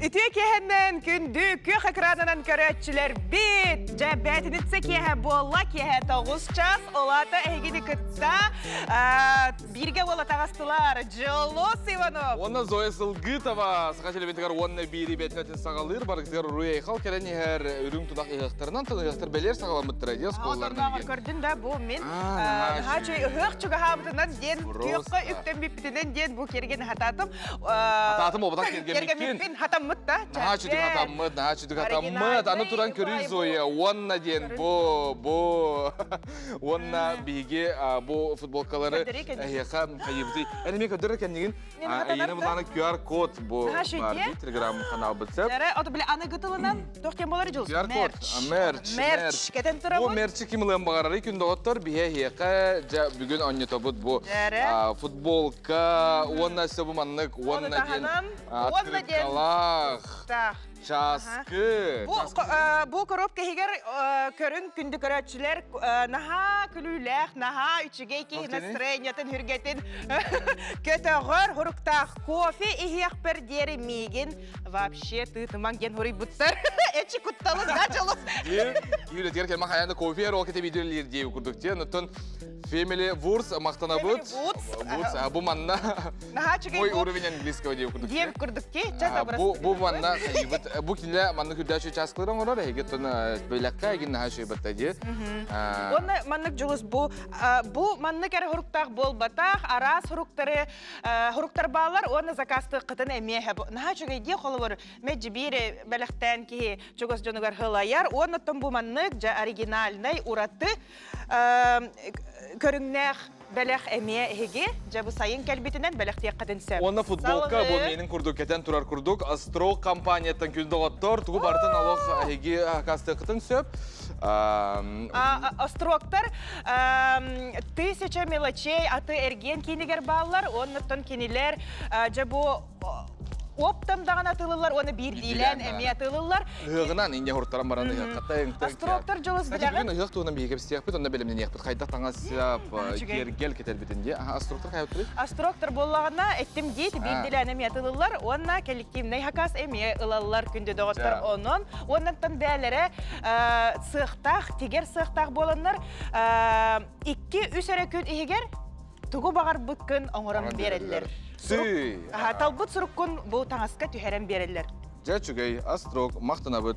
Ütüye kehenden kündü kök ekranından körötçüler bit. Cebbetinitse kehe bolla kehe 9 ças. Olata ehgini kıtta. Birge bolla tağastılar. Жолос Иванов. Ona Zoya Sılgıtova. Sıkaçeli bentgar ona biri betnetin sağalır. Barıklar Ruya Ekhal kereni her ürün tudak ehtarından tanıyaktır beler sağalamıttır ediyor skollarına. Oturma gördün de bu min. Haçı hık çıga habıtından den kökü ükten biptinen den bu kergen hatatım. Hatatım o batak kergen bipin hatam mutta. Haçı dik hatamıt, haçı dik hatamıt. Anı turan körü Zoya. Ona den bu. Ona bilgi bu futbolkaları ehekam kayıbı. Yani mi kadar kendin yine bunların QR kod bu var bir Telegram kanal bitsep. Nere o da bile ana gıtılından tohken bolar jolus. QR kod, merch. Keten tura Bu merch'i kimlen bağırır? Kün doktor bihe heka bugün anlatabut bu futbolka, ona sebumanlık, ona gen atkırıkalak. Çaskı. Bu koropka higer körün kündü körötçüler naha külüler, naha üçüge ki настроениятын hürgetin kötөгөр huruktaq kofi ihyak per deri migin вообще ты тыман ген хури буттар эчи кутталы да жолос. Юля деркен ма hayanda kofi rokete videolar diye kurduk diye. Nutun Family Wars мақтанабыт. Bu manna. Мой уровень английского diye kurduk. Diye kurduk ki çata burası. Bu manna bu kille manna kürdəşü çaskılarım olar hege tun böyləkə gin ha şey batdı. Onu manlık jolus bu manlık er huruktaq bol bataq aras huruktar bağlar onu zakastı qıtın emeye bu. Naha çünkü diye xolu var. Mecbiri beləkdən ki jogos jonugar hılayar onu tüm bu manlık ja originalnay uratı körüngnek belek emeye hege ja bu sayın kelbitinden belektiye qadın sep. Ona futbolka bu menin kurduk keten turar kurduk Astro kampaniyatan kündü ottor tuğu bartın aloq hege kastı qıtın söp. Острогтар 1000 мелочей аты эрген кинигер баллар, оннан кинилер жабу оптамдаган атылылар, оны бир дилен эми атылылар. Hığınan inge hurtaran baranda hıqatayın. Острогтар жолус bilagın. Hıq tuğundan bir hepsi yapıp, onda belimden yapıp, kayda tanga siyap, gel ketel bitince. Astrogtar kayıp duruyor? Astrogtar bollağına ettim deyit, bir dilen emi atılıllar, onna kolektivnay hakas emi ılallar kündü doğuttar onun. Ondan bəyəlere sığtaq, tiger sığtaq bolanlar, 2-3 gün ihiger, tuğu bağır bıkkın onuran bereliler. Talbut surukun bu tangaska tüheren bereliler. Cəçügey, Astrog, maqtanabıd.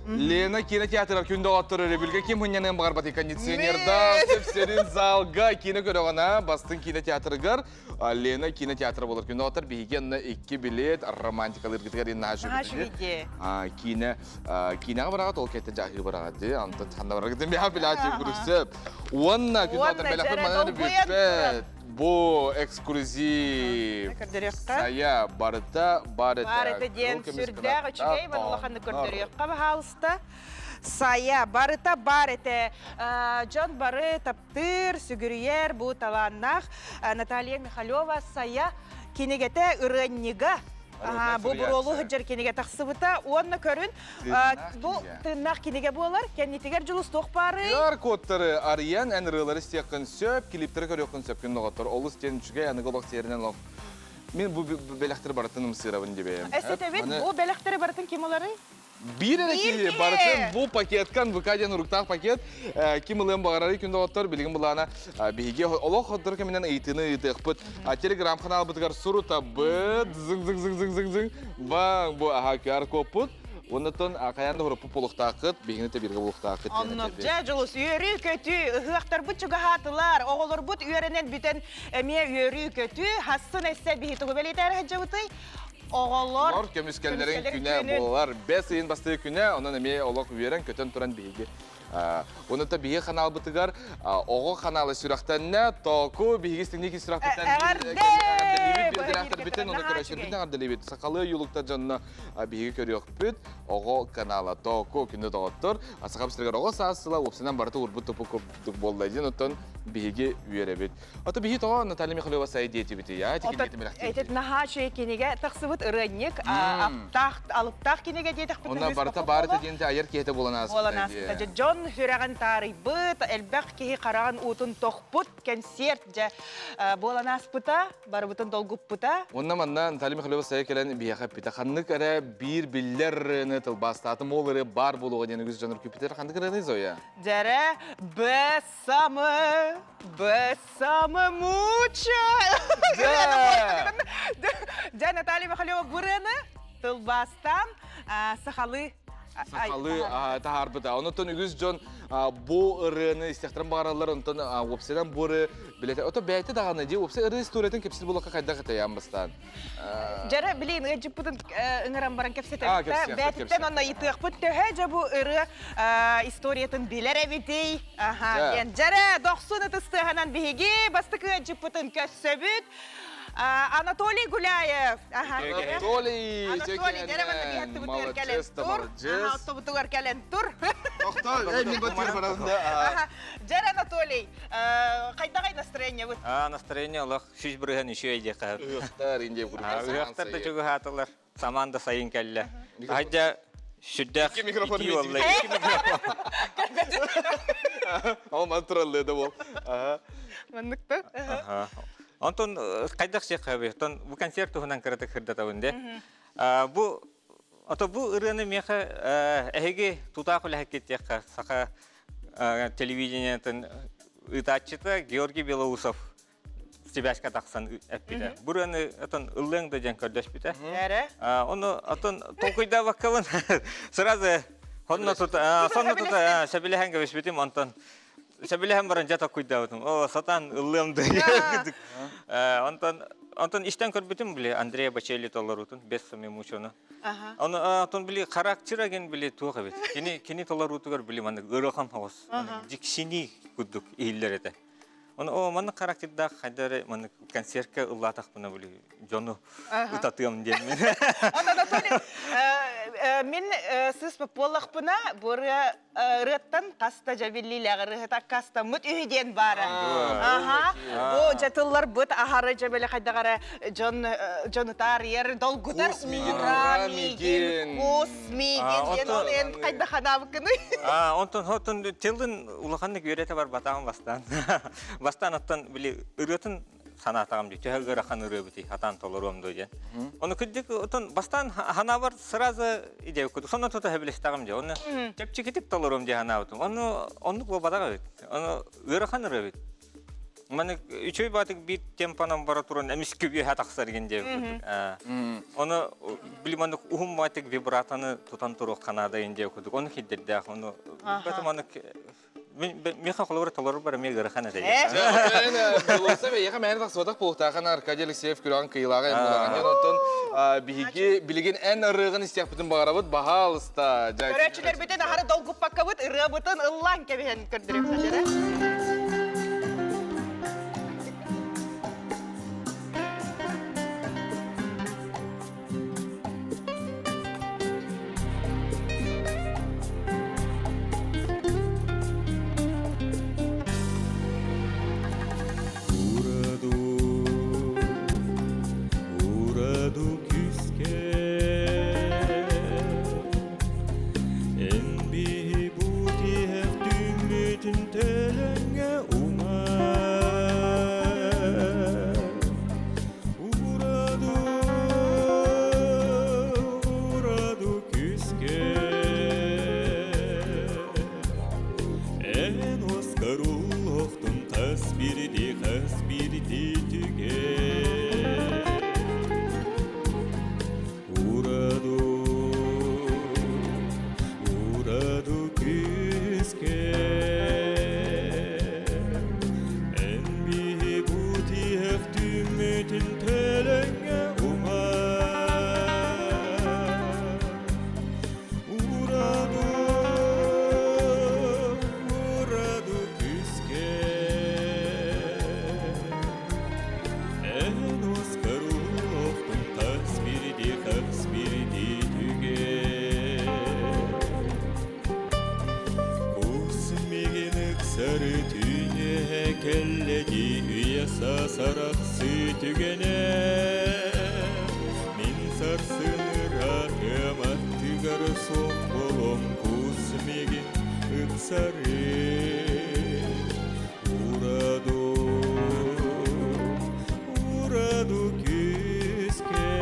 Lena кинотеатрга күндө оттурur билге ким хунянын багар бати кондиционерда сепсерин залга кино көрөгөна бастын кинотеатргар Лена кинотеатр болор күндө оттур бигенне 2 билет романтикалык гитер инна хашуде. Кинога барагат ол кетте жагы барагат ди анта танда барагат ди билати күрүсөп. Онна күндө оттур белакыр мананы бипет. Bu ekskluziv. Saya barıta den sürdüğü üçüge ben Allah'ını gördürüyor. Kabahalsta saya barıta barıta John barıta ptır sügürüyer bu talannak Natalya Mikhailova saya kinegete ırınniga. Bu burolu hıcır kinege taksıbıta onu körün bu tırnak kinege bolar kenditiger julus toqpары Yar kodları arayan en rıları siyakın söp klipleri körüyokun söpkün doğatlar olus tençüge yani golok serinden lok men bu belaktır baratınım sırabın dibeyim evet bu belaktır baratın kim oları Bir ki baratın bu paketkan bu kadar nuruktaq paket kim ılığın bağırarı kündü otlar bilgin bulana bihige olaq hoddur keminden eğitini eğitik Telegram kanal bıtıgar suru tabıt zing bang bu aha QR koput Ondan kayanda hurup puluqtaqıt, bihini de birge buluqtaqıt. Anlıp, jajulus, yörü kötü, hıqtar bu çuga hatılar, oğulur bu yörenen bütün emiye yörü kötü, hassın esse bihi tuğu beleyter hacavıtay. Oğullar kömüskellerin küne bolar. 5 ayın bastığı küne, ondan emiye olaq üyeren köten turan bihigi. Onu da bihi kanal bıtıgar, oğul kanalı süraqtanna, toku bihigi stiniki süraqtan bütün onu körəşir. Bütün ardalibet. Sakalı yolukta canına bihi körüyok büt, oğul kanala toku kündü doğuttur. Asaqab sürəgar oğul sağısıla, opsinan barıta urbut topu koptuk bollaycın, otan bihigi üyerebet. Ata bihi toğa Natalya Mikhailova sayı diyeti biti ya, tekin diyeti milaqti. Etet naha şey kinege taqsıbıt ırınnik, alıptaq kinege diyetik. Ona barıta barıta diyente ayar kiyete bolan asıqta. Жон хүрәгән тарыйбыт, әлбәк кеһи караган утын тохпут, концерт жа боланас пыта, барбытын долгуп пыта. Онна манна Наталья Михайлова сая келен бияха пита. Ханнык әрі бир биллер тылбастаты молыры бар болуға дені күз жаныр күпітер. Ханнык әрі зоя? Жәрі бәсамы муча. Жа Наталья Михайлова бұрыны тылбастан сақалы Сақалы тахарбыта. Онытын үгіз жон бұл ұрыны істектірін бағаралар, онытын опсайдан бұры білетер. Ото бәйті дағаны де, опсай ұры историятын кепсіл болуға қайда қытаян бастан. Жары білейін, өйджіп бұтын ұңыран баран кепсетер. Кепсетер. Бәйтіттен онна етіқ бұт, төхе жа бұл ұры историятын білер әведей. Жары 90 тұстығынан бейге бастықы өйджіп бұтын көссөбіт. Анатолий Гуляев. Анатолий, молодец, молодец. Кәлен тур. Жар Анатолий, қайдағай настроение бұд? Настроение олақ шүш бірген үші өйде қағып. Үқтар инде бұд. Үқтарды жүгі хатылар. Саманда сайын кәлі. Қайда шүддәқ Екі микрофон ити олай. Алман тұралды еді бол. Мәнікті? Онтон қайдақ шеқ қабы. Бұл концерт тұғынан кірді кірді тауынде. Бұл ұрыны меқі әйге тұтақыл әкеттеқі сақа телевидениятын ұтатчыты Георгий Белоусов Себяшка тақсан әппеді. Бұл ұрыны ұллыңды жан көрдөш біті. Оны толқойда баққылын сразу сонны тұта шәбіліхен көбіш бітім, онтон шәбіліхен баран жата көйді өтім. Сатан ұллымды. Онтон іштен көрбітім біле Андрея Бачели толар ұтын, бес сами мучоны. Онтон біле характираген біле туға бет. Кені толар ұтығар біле маңды ұрықам хауыз. Жікшini күддік ейлер еті. Маңды характерда қайдары маңды концертке ұллатақ бұна біле жону ұтатығым деймін. Анатолий, мен сіз болақ бұна бұры рыттан қаста жабелілігі рыхыта қаста мұт үйден бары. Бұл жатылар бұт ағары жабелі қайдағары жонытар ер долгутар Космиген. Космиген. Ол ең қайда қанабы күні. Онтон телдің ұлықанды көреті бар батағын бастан. Бастан аттан біле үретін санатағым дейді. Төхәлгі раққан үрі біті, атан толыр өмді өйден. Оны күддік, бастан хана бар сразу идея көді. Сонна тұта әбілістағым дейді. Оны жәпчекетік толыр өмді хана өтім. Оны бұл батаға өйді. Оны үріқан үрі өйді. Маны үчөй батык бит темпанан бара туран эмис көбү хатаксар генде. Оны билиманы ухум батык вибратаны тутан туру канада инде көдүк. Оны хиддерде оны батыманы меха холор толор бар мегер хана дей. Белоусов яка мәне тақсыдық полтахан Аркадий Алексеев күрән кыйлаган булган. Онтон биге билеген эн ырыгын истек бүтүн багарабыт баһалыста. Көрәчиләр битен ахары долгуп паккабыт ыры бутын ыллан кебен көрдүрөп. ыксары ураду күзге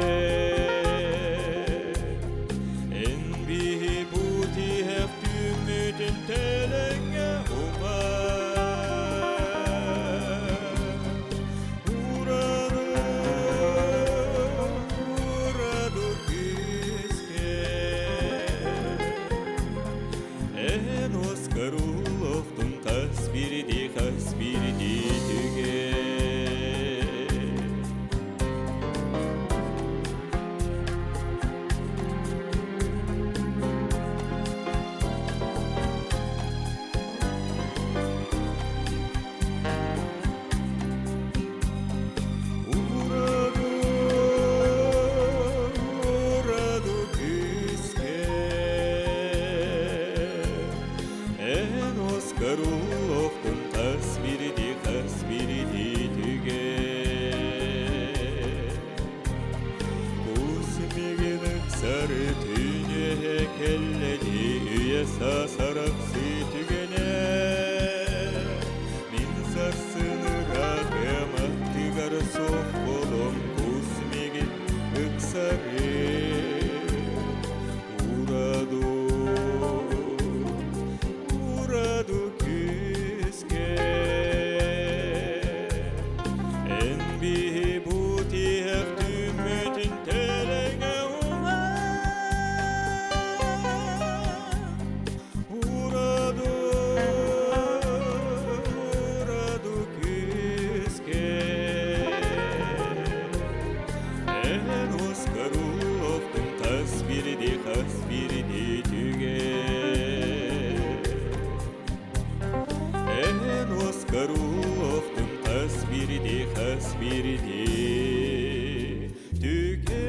энби бути хефтүмүтүн телеңе ураду күзге эн оскарулоқтун каспирди түге ураду күзге эн оскарулоқтун каспирди түге кусмеген ыксары түне келледи үйе сасараксы түгене мин сарсыныраак эмактыгар соқ болом кусмеген ыксары ураду күзге энби бути хефтүмүтүн телеңе ураду күзге эн оскарулоқтун каспирди түге эн оскарулоқтун каспирди түге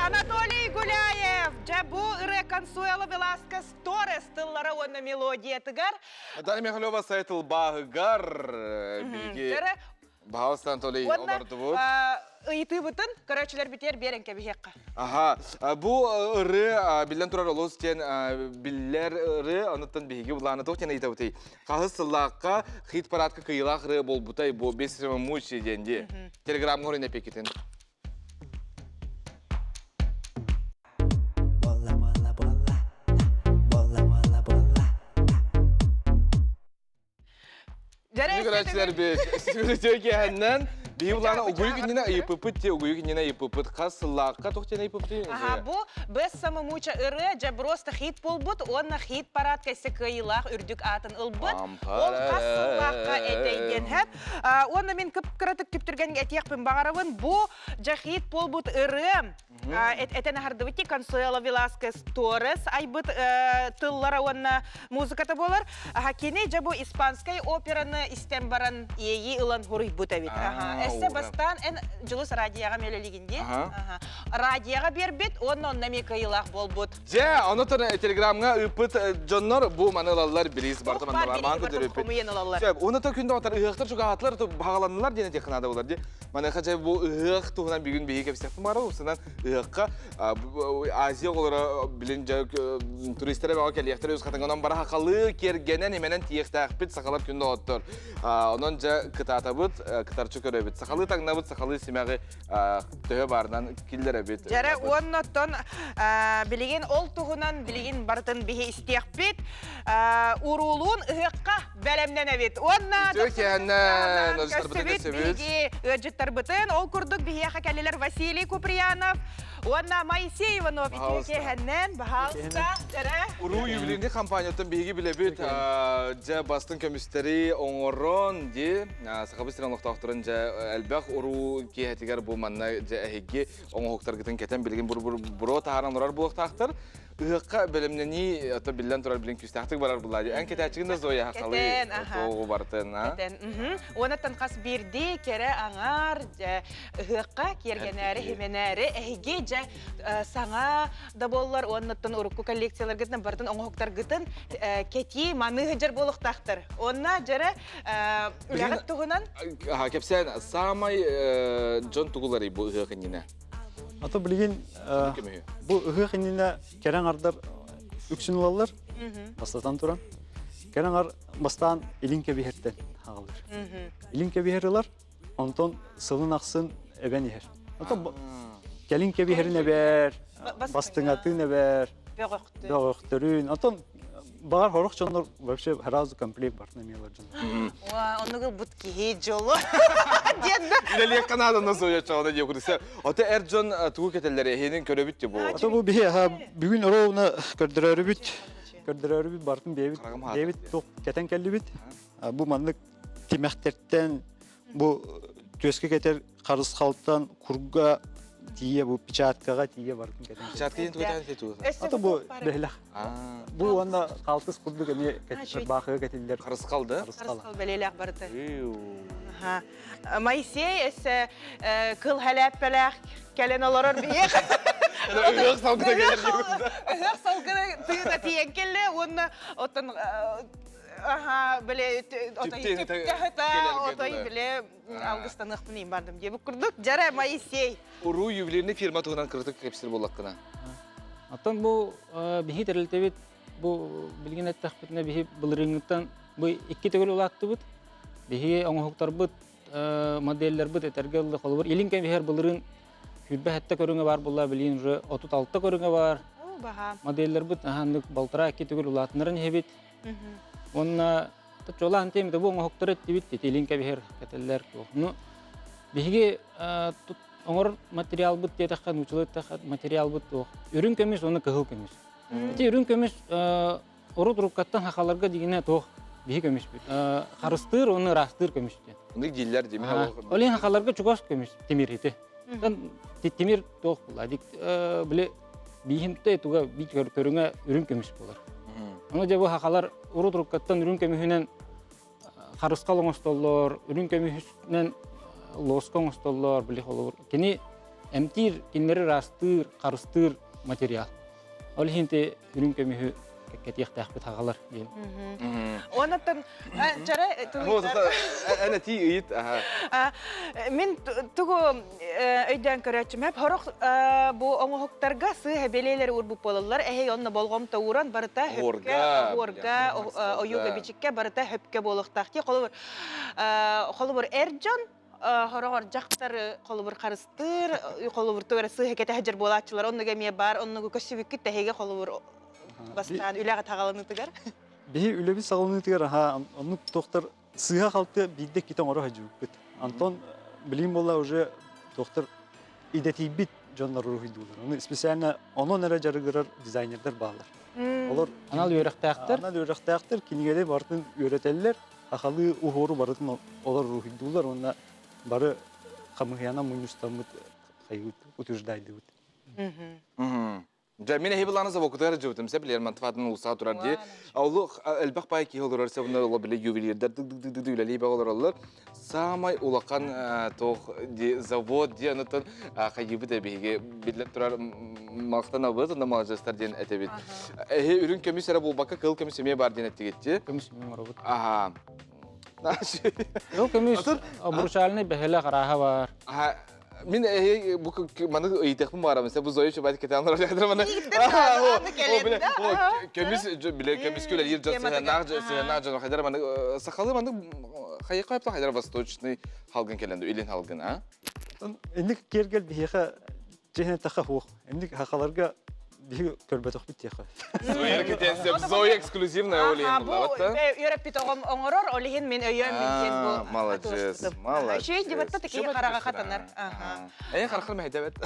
Анатолий Гуляев, Джабу Ире Консуэло Веласкес Торрес тыллары оны мелодия тыгар. Дани Михайлова сайтыл бағығар биги Бағалыс Анатолий оларды бұд. Ыйты бұтын, көрәчілер бітер берен кәбіхеққа. Аха, бұл ұры білден тұрар олыз тен білдер ұры ұныттын бігі бұланы тоқтен айта бұтай. Қағы сыллаққа хит парадқа кыйлақ ұры бол бұтай бұл 5 мучи денде. Телеграмға орын әпекетін. Görüşler bir. Söyleyecek henden. Bir bulana uguyu gününe ayıpıpıt diye uguyu gününe ayıpıpıt. Kasıllaqqa toxtene ayıpıpıt. Ага, бу без самомуча ыры, жа просто хит болбут, онна хит парад кайсы кыйлах үрдүк атын ылбыт. Ол касыллаққа этейден хэп. Онна мен кып кыратык түптүрген этияқпын бағарабын. Бу жа хит болбут ыры. Этен ахардыбыти Консуэло Веласкес Торрес айбыт тыллара онна музыката болар. Кене жа бу испанскай операны истен баран ейи ылан хурый бутавит. Эссе бастан эн жылыс радияға мелелигинде. Радияға бербет, онна намекайылақ болбут. Же, онытын телеграмға үпіт жоннор бұ манылалар білейіз барды мандалар көдір үпіт. Онытын күнді отар ұйықтыр жүгі атылар бағаланылар дене текінады олар де. Манайқа жай бұл ұйық туғынан бір күн бейі кәпістяқтың бары ұсынан ұйыққа Азия олары білін жау туристері баға кәліяқтары өз қатыңынан бара хақалы кергенен еменен тиектақ бит сақалап күнді оттыр. Онын жа кытата бұд, кытарчы көрі бит. Сақалы таңна бұд, сақалы семяғы төе барынан келдері бит. Жәрі оннаттан білеген ол туғынан білеген бартын бейі істеяқ бит. Урулуын ұйыққа бәлемнен әбет. Онна Тарбытын, ол күрдік бейеқа кәлелер Василий Куприянов, онна Моисей Иванов, икеке хәннен, бағалыста, әрі. Уру юбилейінде компаниятын бейгі біле бет, жа бастың көмістері оңырын де, сақабы сиран ұқтақтырын жа әлбәқ уру кейхәтігер бұл манна жа әхеге оңы хоқтар кетін кәтен білген бұру тағаран ұрар бұл ұқтақтыр. Ыһыкка бөлümнени ата билен турар билен күстәхтик барар булар. Эн кетәчигендә Зоя хакалы. Кетен, аха. Тоғы бартын, а? Онаттан қас берді, кері аңар, ұққа кергенәрі, хеменәрі, әйге жа саңа да болылар, онаттан ұрыққы коллекциялар гітін, бардың оңғықтар гітін, кеті маны ғыжыр болықтақтыр. Онна жары үләғіт тұғынан? Кепсен, самай жон тугулары бу ыһыкыннина. Ата билген бу ыһыкыннина керен ардар үксүн алалар. Бастатан туран. Керен ар бастан илинке бихерттен хагалыр. Илинке бихерлар, онтон сылын аксын эбен ихер. Ата келинке бихерин эбер, бастыңатын эбер, бөгөктөрүн. Ата бар хорох чоннор вообще сразу комплект бар намелар жон. Онығы бұт кейі жолы. Илелек Канаданы Зоя чагында деп күрсә. Ата Эрджон тугу кетеләре һенин көрөбүт ди бу. Ата бу бихе бүгүн ороуна көрдөрөрүбүт. Көрдөрөрүбүт бартын бебит. Бебит ток кетен келдибит. Бу манлык тимәхтерттен бу төскө кетер карыс халттан курга тие бу печаткага тие бартын кетен. Чаткын туган тету. Ата бу бехлах. Бу анда калтыс курдук эме кетер бахыга кетилдер. Карыс калды. Қарысқал бәлелек барды. Моисей әсі кыл хәләп-бәләк кәлен оларыр бейек. Ыһык салгына келер. Ыһык салгына тыйына тиен келі, оны отын біле отой біле алғыстан ұқпынайын бардым деп күрдік. Жара Моисей. Уру ювелирный фирма тугынан кырдык кепсир боллаккына. Аттан бу бихи терилтебит бу билген аттахбытына бихи былырыңыттан бу икки төгөл улатты бут. Бихи оңохуктар бут моделлер бут этергелли холбор. Илинкен бихер былырын хүлбе хатта көрүнгө бар булла билин уже 36 көрүнгө бар. Баха. Моделлер бут ахандык балтыра икки төгөл улатнырын хебит. Онна жолан темде бу оңохуктар эттибит илинкен бихер кетеллер. Ну бихиге оңор материал бут детахан учулуттахат материал бут үрүн көмүс оны кыгыл көмүс. Эти үрүн көмүс ору туруккаттан хакаларга дигене тох бихи көмүс бит. Харыстыр оны растыр көмүс. Ундый диллер деме. Олен хакаларга чугас көмүс темирите. Темир тох була. Дик биле бихимте туга бит көрүнгө үрүн көмүс болар. Аны жабы хакалар ору туруккаттан үрүн көмүһүнөн харыскал оңостоллор, үрүн көмүһүнөн лоскон остоллор биле холор. Кини эмтир киннери растыр, карыстыр материал. Ол хинте үрүн көмүһү кетияктахбыт хагалар ден. Онаттан жара Ана ти ыйт. Мен тугу өйдөн көрөчүм хеп хорок бу оңохуктарга сы белелер урбуп болалар. Эхей онна болгом тауран барыта хөпкө, орга, оюга бичикке барыта хөпкө болохтакти. Холбор Эрджон хорогор жактар колубур карыстыр, колубур төгөр сы кете хажыр болатчылар. Оннуга ме бар, оннуга көсүбүккү тегеге колубур бастан үләгә тагалыны тигәр. Бихи үлеби сагылны тигәр онны доктор сыга халты бидде китен ора хажубыт. Антон билим болла уже доктор идетибит жоннор рухидулар. Оны специально онон эре жарыгырар дизайнерлер баалар. Олар Анал үйрәктәктер. Анал үйрәктәктер кинигеде бартын үйрәтәлләр. Ахалы ухору бартын олар рухидулар. Онна бары камыяна мунустамыт хайут утуждайды бут. Мен хебиланы завокутар жөтөм себелер мантфатын улса турар ди. Аулу элбак бай ки холорор себне улы биле ювелирдер дилели баголорлар. Самай улакан тох ди завод ди анатан хайыбы да биге билеп турар мактан абыз анда малжастар ден этебит. Үрүн көмүсөрө бул бака кыл көмүсөме бар ден эттигетти. Көмүс меңоробут. Аха. Yo көмүс бурчалны бехеле караха бар. Мен бу маны ыйтыкмын барам. Сен бу зоюч байт кетанлар жадыр маны. Көмүс биле көмүс көлөр ир жасы хайдар маны сакалы маны хайы кайпта хайдар восточный халгын келенди, илин халгын, а? Эндик кергел бихеха жене таха хук. Эндик хакаларга бихи көрбөтөк бит яха. Зоя кетенсе, зоя эксклюзивная олен булатта. Йөрөп бит оңорор, олен мен өйөм мен бу. Молодец, молодец. Шей дибатта таки карага хатанар. Хархыр мәйдәбет.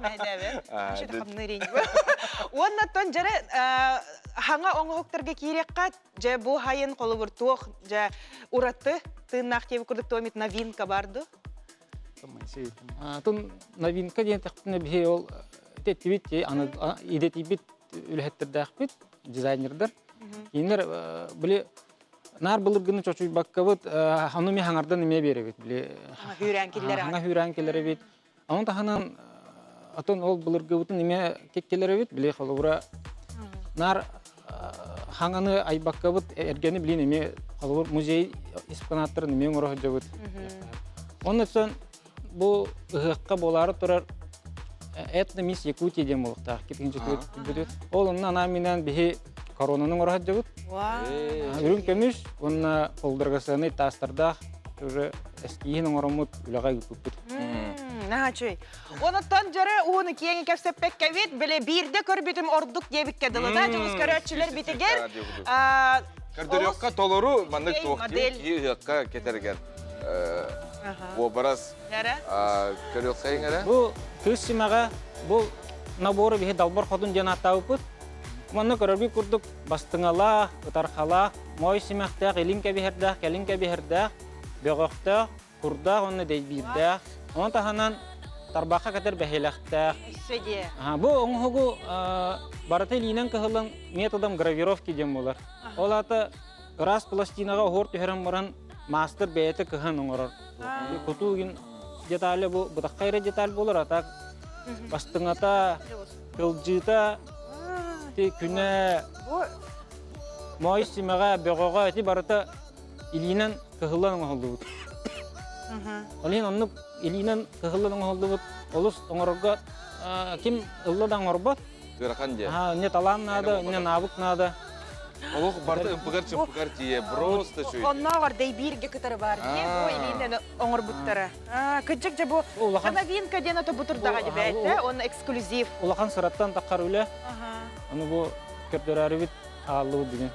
Мәйдәбет. Шеде хымнырин. Оннан жара хаңа оңохтарга кирекка же бу хайын колубур тох же уратты тыннак теб күрдүк томит новинка барды. Тун новинка ден тактына бихе ол тетибит аны идетибит үлһеттердәк бит, дизайнердар. Кинер биле нар булыргыны чочуй баккабыт, аны ми хаңардан неме беребит, биле. Хүрән килләре. Аңа хүрән килләре бит. Аны таханан атын ол булыргыбытын неме кеккеләре бит, биле халыра. Нар хаңаны айбаккабыт эргәне биле неме халыр музей экспонаттары неме орох жабыт. Onun için bu ıhıqqa bolары турар этномис Якутия дем болуктар. Кетинче көтүбүт. Ол онна наминан бихи коронанын орохат жабыт. Үрүн көмүш, онна олдыргасаны тастарда уже эскиин оромут үлага күпүт. Нахачый. Онуттан жары уны кийинги кепсеппек кебит, биле бирде көрбүтүм ордук дебикке дылыда, жумус көрөчүлөр битигер. Кардырёкка толору мандык токтий кийикка кетерген. Бу барас. Көрөк сайыңара. Бу кыссимага бу набору бихи далбар ходун жанаттабыт. Маны көрөбү курдук бастыңала, ытархала, мой симактак, элинке бихердак, келинке бихердак, бөгөктак, курдак, оны дейбирдак. Оны таханан тарбака кетер бехелактак. Сөйде. Бу оңхогу бараты линен кыһылын методом гравировки дем болар. Ол аты раз пластинага хор төһөрөн баран мастер бейте кыһын оңорор. Кутугин детали бу бутаккайра деталь болар атак. Бастыңата, кылжыта, ти күнә мой симага бөгөгө ти барата илинен кыһылын оңолдубут. Олин онны илинен кыһылын оңолдубут. Олус оңорга ким ылладан орбот? Гырахан же. Не талан надо, не навык надо. Олох барты ымпыгар тие просто шуй. Онногор дейбирге кытары бар ди, бу илинен оңор буттара. Кыжык же бу новинка ден ото бутурдага дебейте, он эксклюзив. Улахан сыраттан таккар үле. Аны бу көрдөрәрбит алуу деген.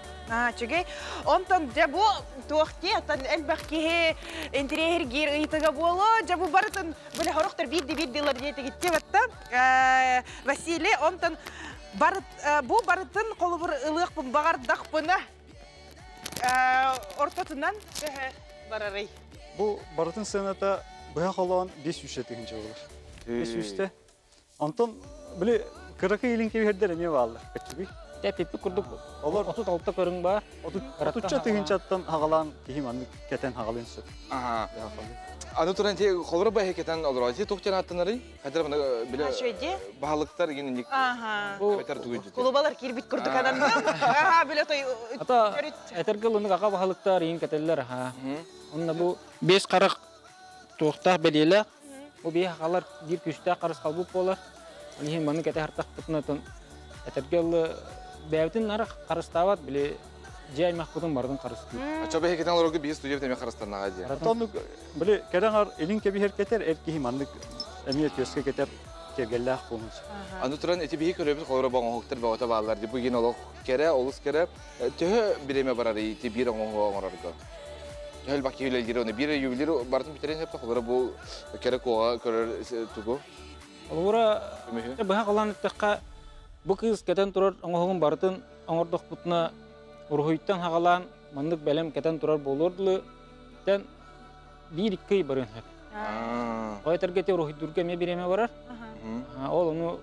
Чыгай. Онтон же бу туакти atan элбакки интерьергер ыйтыга боло, же бу бартын биле хорохтор бидди-биддилар дейте гитте батта. Василий онтон бу барытын колубур ылык багардакпына ортотунан барарый. Бу барытын сцената бая халан 500 тегинче болор. 500-те. Антон биле кыракы илинке бердер эме баалар. Кечиби. Тепипи курдук. Олар 36 көрүң бар. 30 тегинче аттан хагалан кихим аны кетен хагалын сөт. Аны туран те холора бай кетен олор. Те токтан аттанары. Хадыр мына биле баалыктар генник. Бетер түгүдү. Кулубалар кирбит курдук анан. Биле той. Ата этергел уну ага баалыктар ин кетелер Онна бу 5 карак токтак белеле. Бу бие хагалар бир күчтө карыс калбып болар. Лихин маны кете хартак тутнатын. Этергел бәвтин нары карыстабат биле жай махбудун бардын карысты. Ачаба кетен олорго бие студия теме карыстанага же. Антон биле кереңар илинке бихер кетер эркихим аны эмиет көскө кетер кергеллах болмуш. Аны туран эти бие көрөбүз холора боңоктор багата баалар ди буген олох кере олус кере тө биреме барар ити бир оңорорго. Хэл баки үлелер оны бир юбилер бардын битерен хепте холора бу кере кога көрөр тугу. Олора бага калан текка бу кыз кетен турар оңогун бардын оңордок бутуна урхуйттан хагалан мандык белем кетен турар болорду. Тен бир икки барын хеп. Ойтергете урхуйдурга ме биреме барар. Ол уну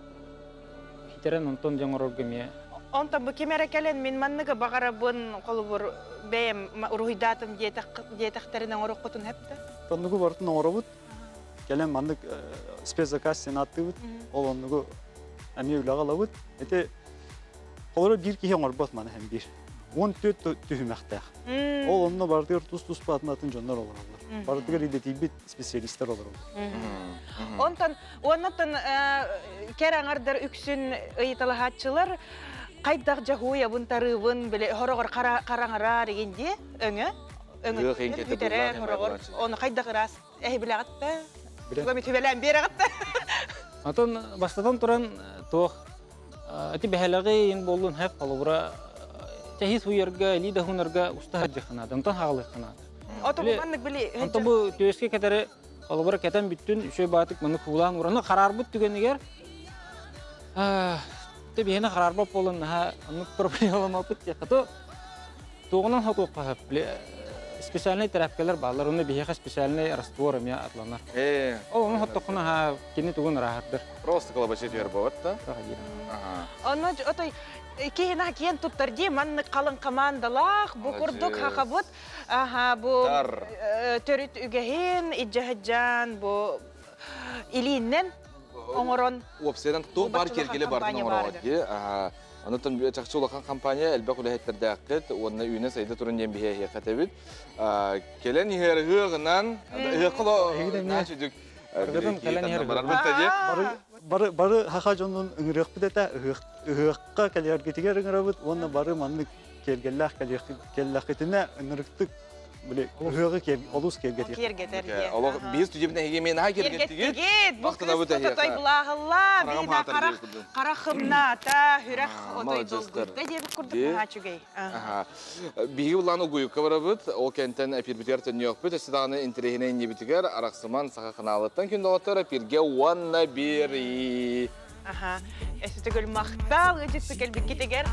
хитерен онтон жаңорорга ме. Онтон бу кемерекелен мен манныга багарабын колубур бем урхуйдатым диетахтеринен орокотун хепте. Тоннугу бартын оңоробут. Келен мандык спецзаказ сенаттыбыт. Ол оннугу ами улагалабыт. Эте холора бир кихи оңорбот мана хем бир. 14 түһүмәктәк. Ол онны бардыр тус патнатын жоннор олорлар. Бардыр идетибит специалисттер олорлар. Онтон кераңардар үксүн ыйталахатчылар кайдак жагуя бунтарыбын биле хорогор караңара дегенде өңө өңө хорогор оны кайдак рас билегатта. Гомит белән берегатта. Атын бастадан туран тох эти бехелеге ин болдун хеп калыбыра техис уярга лида хунарга уста жахана дантан хаглы хана. Ото маннык биле. Anta bu төскө кетере калыбыра кетен бүттүн үшөй батык муну кулан ураны карар бут дегенигер те бена карар боп болун аны проблема мапыт я като тогунан хату кап биле специальный терапиялар балар, оны бихеха специальный раствор эмя атланар. Ол оны хоттокуна ха кини тугун рахаттыр. Просто колобачет ер бот да? Оны отой кейна кен туттарди манны калын командалах бу курдук хакабут бу төрүт үгехин иджахаджан бу илиннен оңорон Уопседан ту бар кергеле бардын оңорот. Анытын чакчы улахан компания элбек улахеттерде аккет, онна үйне сайда турун дем бихе хатебит. Келен ихергыгынан ихкыло начыдык. Бары хаха жонун ыңырык бидета ыгыкка калергетигер ыңырабыт, онна бары манны кергеллах калергетине ыңырыктык биле ыгыгы олус кергетиг. кергетерге. Олог биз түҗебне хегемен ха кергеттиги. Бу той булагылла бина карахымна та хүрәх отой долгы. Деп курдук хачугей. Биги уланы гуйукка барабыт, ол кенттен эфирбитер төньёк бит, сиданы интерехине небитигер, араксыман саха каналыттан күндө отыр, пирге уанна бери. Эстегөл мактал, ыжыксы келбик кетегер.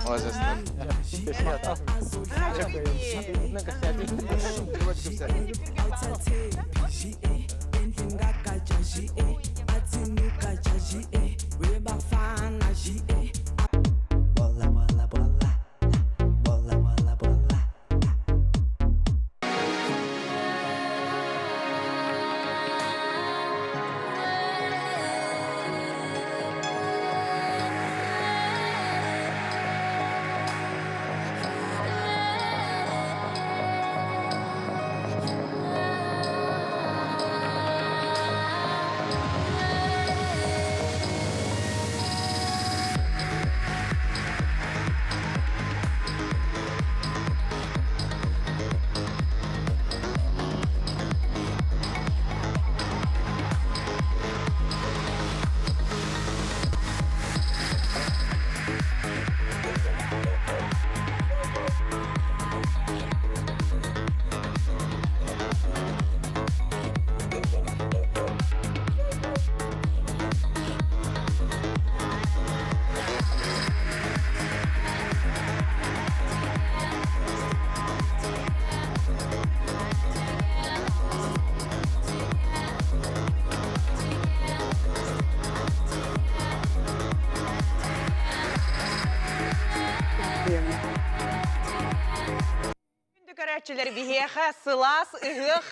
Көрәтчілер бихеха сылас ыгық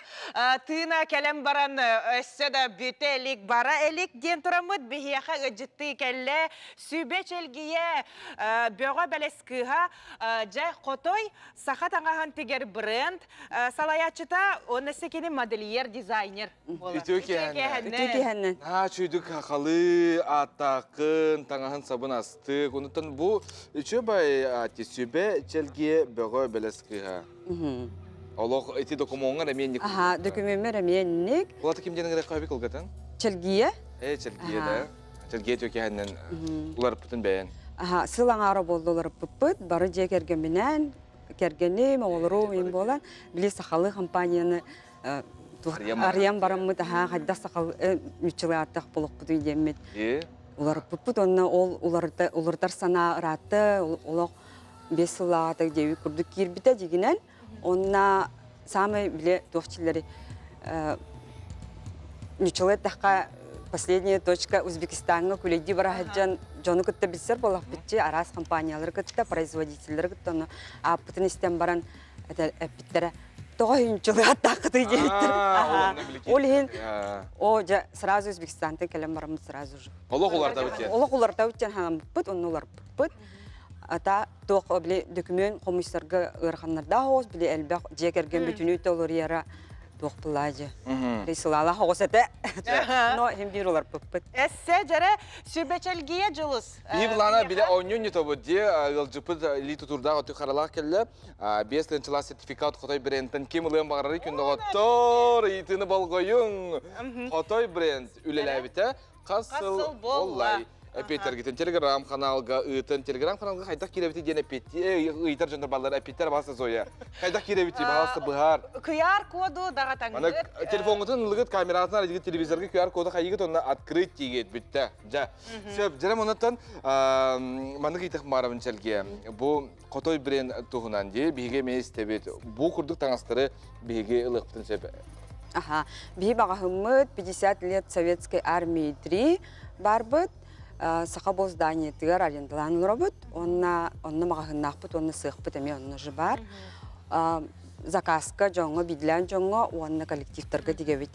тына кәлем баран өссөді бүтелік бара әлік ден тұрамыд бихеха ұжытты кәлі сүбеч әлгіе бөға бәлескіға жай қотой сақат аңахан тегер бренд салаячыта оны секені модельер дизайнер болады. Үтөкенен. Чүйдік хақалы, атақын, таңахан сабын астық. Онытын бұл үші бай сүбеч әлгіе бөға бәлескіға. Олог эти документlar ременник. Документlar ременник. Олар кимден генә кабик алгатан? Челгие. Челгие да. Челгие төкәннән улар бүтән бәян. Сылаңары булдылар пыппыт, бары җекерге менән, кергәне, мавлыру мин булан, биле сахалы компанияны Ариям барамыт, хадда сахал мичлааттак булык бу димет. Улар пыппыт онна улардар сана раты, улак 5 сылаатак деби курдук кирбите дигинен. Онна самый биле тохчилери ничего такая последняя точка Узбекистана куледи барахаджан жону кытта билсер болак битчи арас компаниялар кытта производительдер кытта а путинистен баран это эпиттере тоюнчулы атакты дейт. Олин о жа сразу Узбекистантан келем барам сразу же. Олоқуларда үткен хам бут оннолар бут. Ата тоқ биле документ комиссарга ырханнарда хоз биле элбек жекерген бүтүнү толор яра тоқ булажы. Рисалала хосете. Но хем биролар пыппыт. Эссе жаре сүбечелгие жылыс. Бивлана биле ойнюнни тобуди ылжыпыт литу турда оты харалак келле. 5 тынчыла сертификат Хотой брендтен кимлен багыры күндө тор итини болгоюң. Хотой бренд үлелебите касыл боллай. Эпеттер гитен телеграм каналга ытын телеграм каналга хайдак киребити дене петти ыйтар жандар баллар эпеттер баса зоя. Хайдак киребити баласы быгар. QR коду дага Аны таңгыт. телефонғытын лыгыт камерасына лыгыт телевизорға QR коды хайгыт онна открыть тигет битте. Ja. Сөп жерем оннан маны китек марабын челге. Бу котой брен тугунан ди биге мес тебет. Бу курдук таңастыры биге ылыктын сөп. Ага. Би багахымыт 50 лет советской армии 3 барбыт. Сахабол здание тыгар арендалан робот. Онна магахыннахпыт, онна сыхпыт эме онна же бар. Заказка жоңго бидлен жоңго онна коллективтерге дигебит.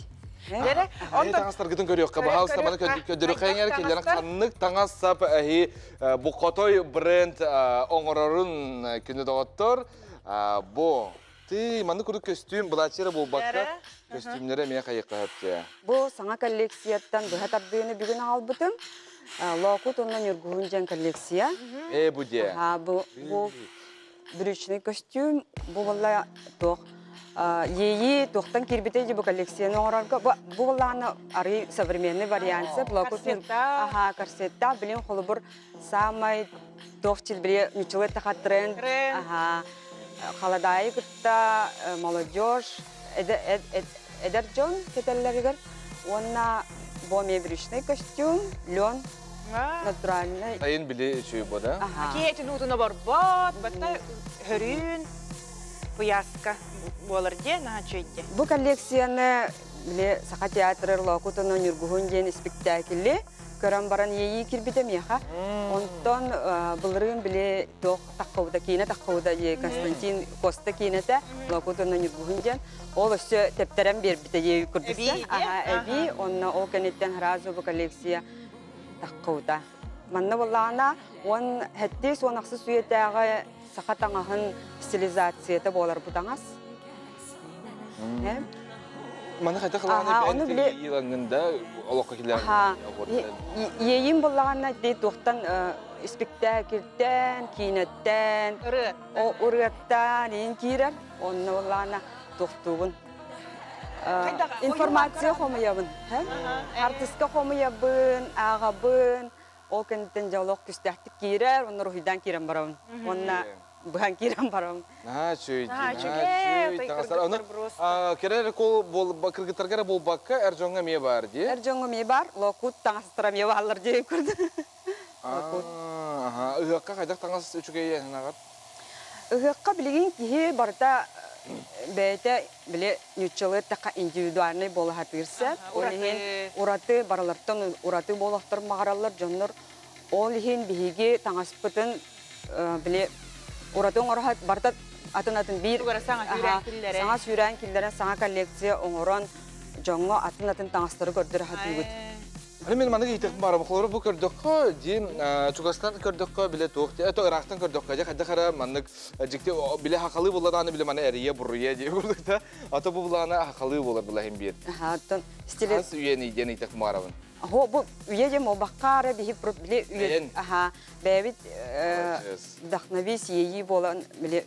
Дере, Аны таңастыр гытын көрөк. Кабахалста баны көдөрү кайыңар келдерин каннык таңассап бу котой бренд оңорорун күнү доготтор. Бу ты маны курдук костюм булачыры бу бакка. Костюмдері мен қайыққа өпте. Бұл саңа коллекцияттан бұға табдыны бүгін албытым. Лоқут оннан үргуын жан коллекция. Бұ де? Бұл брючный костюм. Бұл болла тоқ. Ейі тоқтан кербетей де бұл коллекцияны оңырарға. Бұл болла ары современный варианты. Корсетта. Корсетта. Білін қолы бір самай тоқ чил біле мүчілі тақат тренд. Холодайы күтті, молодежь. Эдер Джон кетеллеригер. Онна боме брючный костюм, лен, натуральный. Сайын біле үші бұ да? Кейті нутуна бар бат, батта хүрін, пуяска болар де, наға чөйтте. Бұл коллекцияны біле Саха театры Лоқутының үргуғын ден спектаклі көрін баран ейі кірбіті меха. Онтон бұлырын біле таққауыда кейіне таққауыда Константин Коста кейінеті Лоқутының үргуғын ден. Ол өсі тептерен бербіті ейі күрдісі. Әбі, онна ол кәнеттен ғразы бұл коллекция таққауыда. Манны болағына, он әтті сонақсы сүйетәғі Саха таңағын стилизацияты болар бұдаңыз. Маны қайта қылағаны бәнті елаңында олыққа келер. Ейін болағына дей тоқтан спектакльден, кейінеттен, ұрғаттан ең кейрер. Онны болағына тоқтуғын. Информация қомыябын. Артыстқа қомыябын, ағабын. Ол кәнеттен жаулық күстәқтік кейрер, оны рухидан кейрен барауын. Онна бұған кейрен барауын. Керер кол кыргыттаргара бол бакка әржонға ме бар де? Әржонға ме бар, Лоқут таңастыра ме бағалар жей көрді. Үғаққа қайдақ таңас үшіге еңінағар? Үғаққа білеген кейі барда бәйті біле нүтчілі таққа индивидуальный болы хатырса. Ураты баралардан ураты болықтыр мағаралар жонлар. Ол ең бейге таңаспытын біле уратын орахат барда атын бир саңа сүйрән килдерен саңа коллекция оңорон жоңго атын таңастыры көрдір хатыгыт. Аны мен маны кейтек барам қолыры бұл көрдіққа дейін Чугастан көрдіққа біле тоқты, әті Ирақтан көрдіққа де қайда қара маннық жекте біле хақалы болады аны біле маны әрие бұрыя де көрдіқта. Аты бұл аны хақалы болады бұлағын бер. Қас үйен үйден ейтек барамын. Бұл үйедем о баққары бейіп бұрып біле үйен. Бәйбіт дақнавис ейі болан біле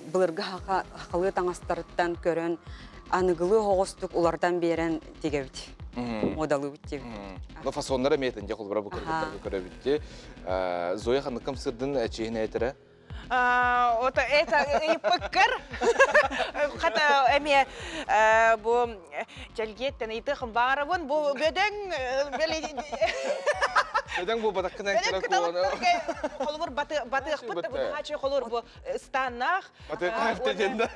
бұлырғы хақалы таңастарыттан көрін анығылы оғыстық олардан берен дегебіт. Модалы бітте. Фасонлары метінде қолбыра бұл көрі бітте. Зоя қаныққым сырдың әчейін әйтірі? Это и пыкыр. Хата эме бу жалгеттен итихим барыбын бу бөдөң Бөдөң бу батаккын әйтірі қоланы. Қолыбыр батық бұтты бұны хачы қолыр бу станнақ. Батық әптеденді.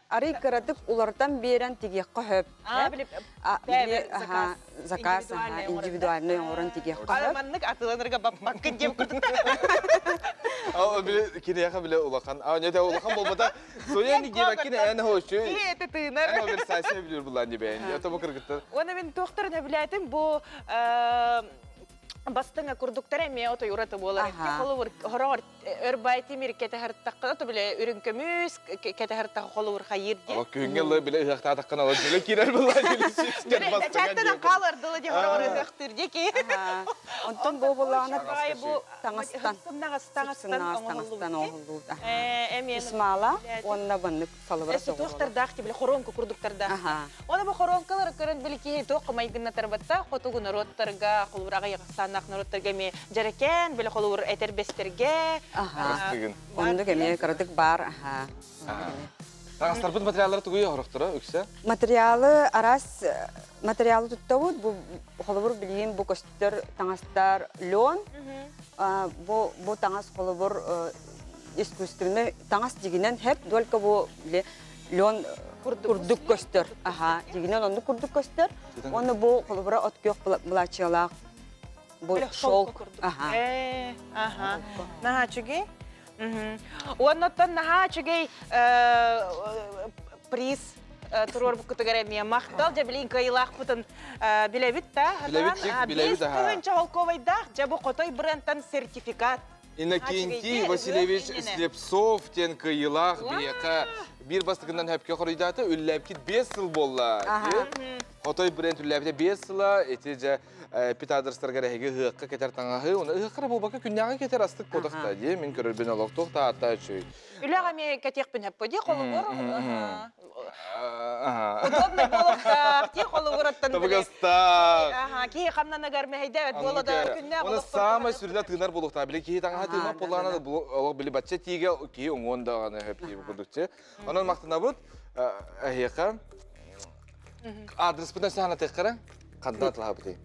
Ары кыратып улардан берен тегеққа хөп. Заказ индивидуальный орын тегеққа хөп. Маннык атыланырға баққын деп күрдікті. Кирияқа біле улақан. Нете улақан болмада Зояны гебәккені әні хошу. Еті тыынар. Әні бір сайсия білер бұлан дебәйін. Ята бұл кіргіттір. Оны мен тоқтырына біләйтім, бұл Бастыңа курдуктар эме отой ураты болар. Аха. Холовур хорор өрбай тимир кетехерттакка то биле үрүнкөмүс кетехерттак холовур хайырди. Ала күнгеле биле ыхта таккан ала жиле кирер була жиле Чактан калыр дылы де хорор ыхтырди ки. Онтон бу буланы Бай бу таңастан. Таңастан Таңастан оғылу. Эмен Исмала, онна баннык салыбыра Эссе тохтардах биле хоронко курдуктарда. Аха. Оны бу хоронкалар көрөн биле ки токмай гынна тарбатта хотугу народтарга холурага ягстанак народтарга ме жарекен биле холур этербестерге. Аха. Астыгын. Онды кеме кырдык бар. Аха. Таңастарбыт материаллар тугуй хорохтора үксө. Материалы арас материалы туттабыт бу холобур билген бу көстөр таңастар лен. Бу таңас холобур искусственный таңас дигенен хеп только бу лен курдук көстөр. Аха, дигенен онды курдук көстөр. Оны бу холобура откөк булачалак. Бу шелк. Ага. Ага. Наха чуги? Оннотон наха чуги приз турор бу кутугаре ми мактал же билин кайылак бутун билебит та. Билебит, аха. Бес холковайдах же бу котой брендтан сертификат. Иннокентий Васильевич Слепцов тен кыйылах бияка бир бастыгынан хепке хорыйдаты үлләп 5 жыл болла. Котой бренд үлләп 5 жыл эти же питадырстарга рәһеге хыкка кетер таңаһы, уны хыккара булбака күннәгә кетер астык подакта ди, мен көрөр бен алак тохта ата чөй. Үләгә ме кетек бен хеп поди холугор. Удобный болокта, ки холугораттан. Табыгаста. Ага, ки хамнан агар ме хайдавет болода күннә Уны самый сүрдә тыгынар булыкта, биле ки таңа тыма поллана алак биле батча тиге ки оңонда аны хеп ди продукция. Анан мактана бут әһәка. Адрес бүтән сана тәккәре. Каддат лабыты.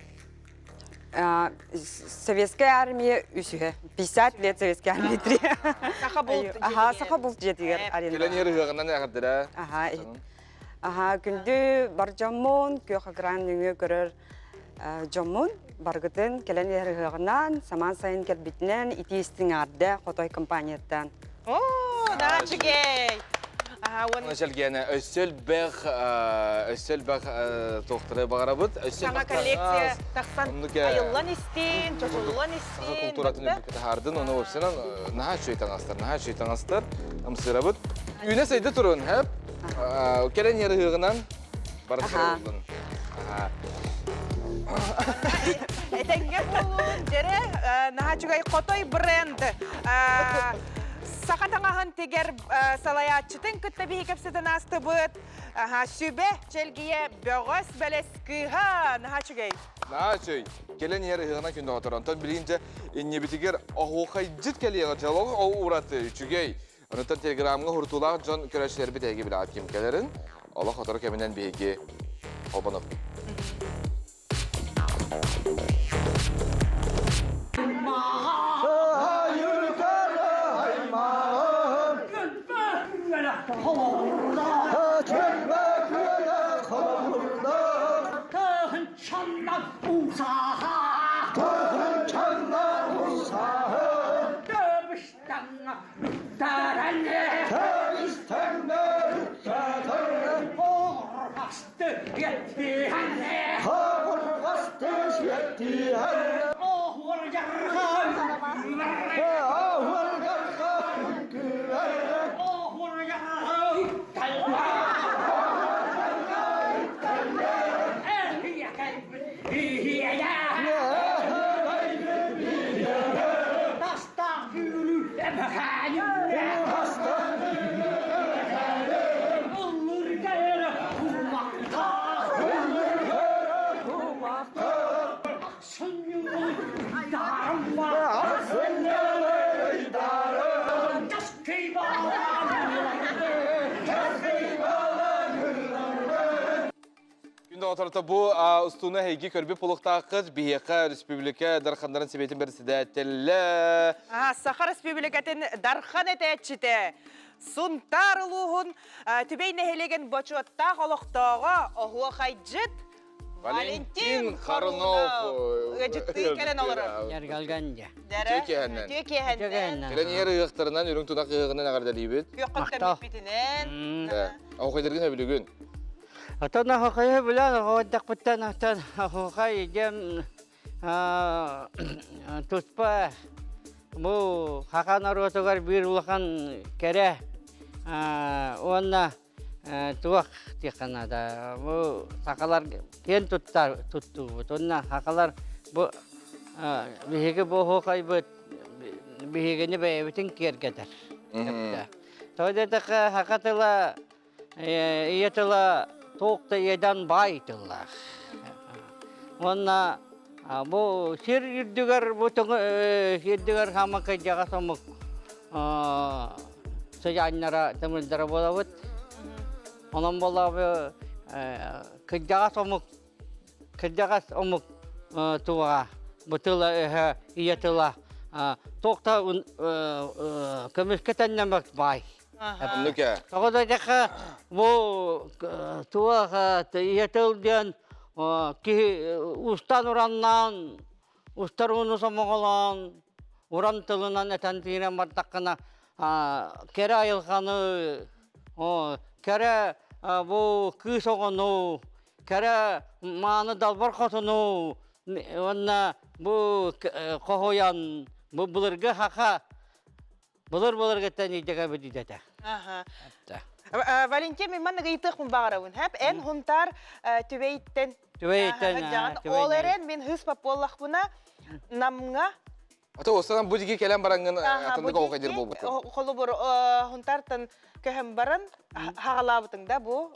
Советская армия үсүгө 50 лет советская армия. Саха болду. Аха, саха болду жетигер аренда. Келен йөрү гынан ягдыра. Аха. Аха, күндү бар жаммун, көкагран нүгө көрөр жаммун баргытын келен йөрү гынан саман сайын келбитнен итистин арда котой компанияттан. О, начыгей. Аны шелгене өсөл бәг тохтыры багарабыт. Саңа коллекция тахсан айыллан истин, чочуллан истин. Культуратын өлкәтә хардын, оны опсынан наһа чөйтән астар, амсырабыт. Үне сәйдә турын һәп. Келен йөрү гынан барышырдын. Этенгер болун жере нахачугай котой бренд. Сақатаңаһын тегер салаятчытын күтті бейкепсетін асты бұд. Сүбе челгие бөғыз бәлес күйға нахачугай. Нахачуй. Келен ері ғына күнді ғатыр. Антон білгенше, не бітігер ағуқай жит келеғі жалығы ау ұраты үшігей. Онытан телеграмға ғұртулақ жон көрәшілер бітәге білі аткем келерін. Allah қатыры кәмінен бейге обанып. Otorta bu ustuna heygi körbe puluqtaqız biyeka Respublika darxanların sebetin birisi telle. Saqa Respublikatin darxan etçite. Suntaruluğun tübeyne helegen boçotta qoloqtağa ohu xaycıt Valentin Xarunov. Ciddi kelen olur. Yargalganja. Türkiye'den. Kelen yeri yığtırından ürün tudak yığından agarda libet. Yoqtan bitinen. Ahu qaydirgin hebilügün. Atana hokaya bilan hodak putan atan hokay jam туспа бу хақан аротогар бир улахан кере онна туак тиканада бу сакалар кен тутту онна хакалар бу биһиге бу хокайбыт биһигени бэбитин кергедер тойдетака хакатыла иетыла тоокта едан байтыла онна бу сир юрдугар бу юрдугар хамакай жага сомук сыяннара темилдара болабыт онон болабы кыджага сомук туга бутыла иетыла тоокта көмүскетеннемек бай Нүке. Тогодойдека бу туга иетылден устан ураннан, устар уну самоголан, уран тылынан этен тирен бардаккана кере айылганы, кере бу кыз огону, кере мааны далбар котуну, онна бу кохоян, бу булырга хака, булыр тени деге бидидете. Валентин, мен манна гыйтык мун багарабын. Хәп эн хунтар түбейттен. Ол эрен мен хыспап боллахпына намга. Ата осынан будиге келен барангын атындыга окайдыр болбут. Холу бор хунтартан көһем баран хагалабытың да бу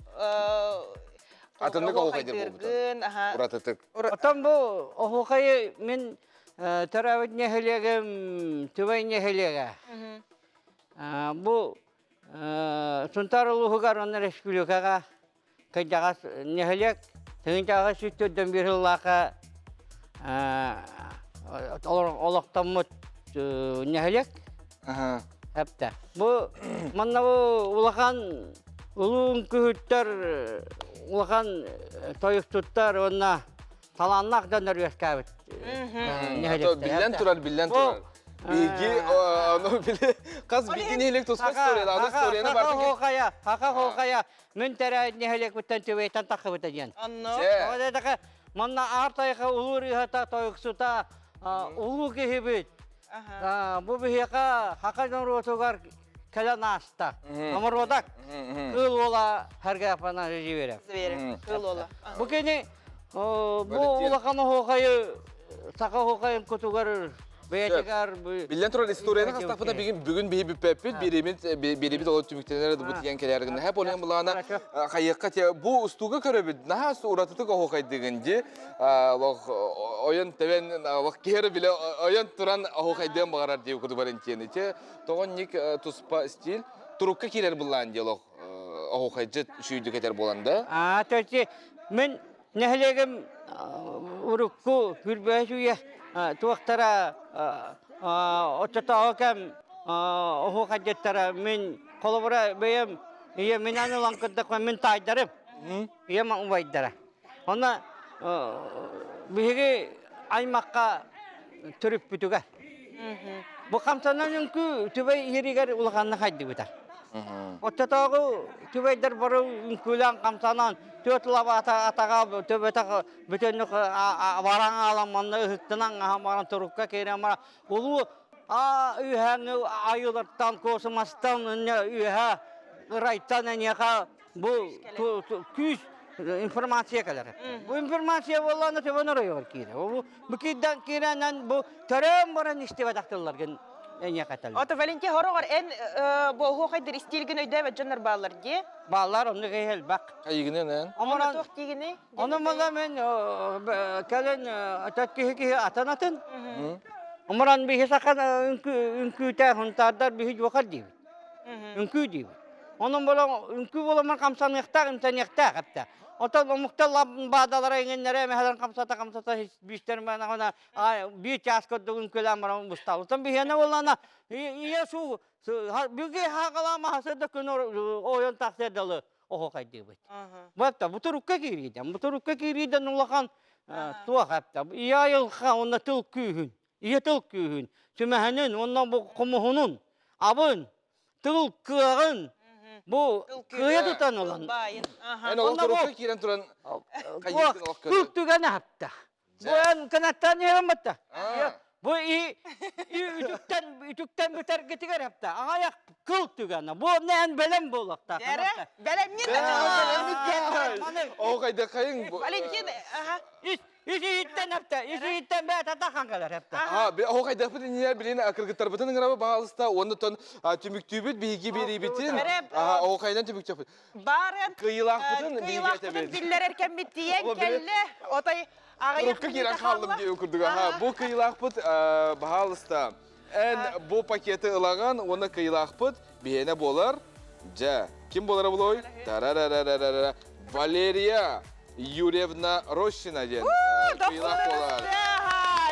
Атындыга окайдыр болбут. Уратытык. Отан бу окай мен таравытне хелегем, түбейне хелеге. Бу Сунтарулугар онна республикага кайдагас нехелек тыгынчага сүттөдөн бирилака олоктомут нехелек хепте бу манна бу улахан улуун күһүттөр улахан тоюктуттар онна таланнак дөнөр өскәбит Билен турар. Биги, ну биле, каз биги нелек тоспас историяда, аны историяны бартын. Хака мен терәйт нехелек бүттен төбейтен тақы бүтәден. Анно. Одедака манна артайга улур ихата тойыксута улу кехибит. Бу бихека хакадан ротогар келен аста. Амародак. Кыл ола һәргә апана җибәрә. Кыл ола. Бу кене бу улаканы хокайы сака хокайын көтүгөр Билен турар историяны хастапына бүгүн биһи пеппит биремит олот түмүктенер бу тиген келерген. Хеп олен булана кайыкка бу устуга көрөбүт. Нахас уратытык окай дегенде оян тебен ваккер биле оян туран окайден багарар деп куду барентени. Тогон ник туспа стиль турукка кирер булан диалог окайжы шүйдү кетер боланда. Төчи мен нехлегем урукку хүрбөшүе туактара отчатаокам охокадеттара мен колобура бейем ие менаны ланкыдда мен тайдарым ие ма убайдара онна биги аймакка төрүп бүтүгө бу камсанан кү түбөй иригер улганны хайды бутар отчатаогу түбөйдер бару күлән камсанан төтлаба атага төбөтө бүтөнү бараң аламанны ыктынан амаран турукка керемара улу үйһәңе айылыртан космастан үйһә райттан нәка бу күз информация келер. Бу информация болланы төбөнө райор кире. Бу киддан киренен бу төрөм баран иштебе тактылар ген эңякатал. Ото Валентин хорогор эн бу хокайдыр стилген өйдө жоннор балалар ди. Балалар онны гел бак. Кайыгынен. Омона тох дигини. Оны мага мен келен ататки атанатын. Омран би хисакан үнкүтә хунтардар би жокар ди. Үнкү ди. Onun bola ünkü bola kamsan yakta imten yakta kapta. Ota muhtar badallara ingenlere mehalan kamsata bister bana ona bir ças koddu ünküler mara musta. Otan bir yana olana iya su büge hakalama hasada künor oyan taksedalı oho kaydı bu. Bakta bu turukka giriden. Bu turukka giriden ulakan tuğa kapta. İya yılka ona tıl kühün. İya tıl kühün. Sümehenin ondan bu kumuhunun abın tıl kığın. Bu kıya tutan olan. Yani o turukka kiren turan kayıkın Kırk tüge ne yaptı? Bu en kanattan yaramata. Aa. Bu ütükten biter getiger yaptı. Ayak kıl tügana. Bu ne en belem bolakta. Dere, belem ne O kayda kayın. Valentin, aha. İşi hitten yaptı. İşi hitten be tatakan kadar yaptı. Ha, o kayda pıtı niye bilene akırgıtlar bıtın ngara bağlısta onu ton tümük tübüt bihigi biri bitin. Aha, o kaydan tümük çapı. Baren. Kıyılak bıtın Kıyılak bıtın diller erken bittiyen kelle. Otay ağayak Rıkkı giren kaldım diye okurduk. Ha, bu kıyılak pıt bağlısta. En bu paketi ılağan onu kıyılak pıt bihene bolar. Ja, kim bolara buloy? Tarararararara. Valeria Yurevna Roshina diyen kıyılak bolar.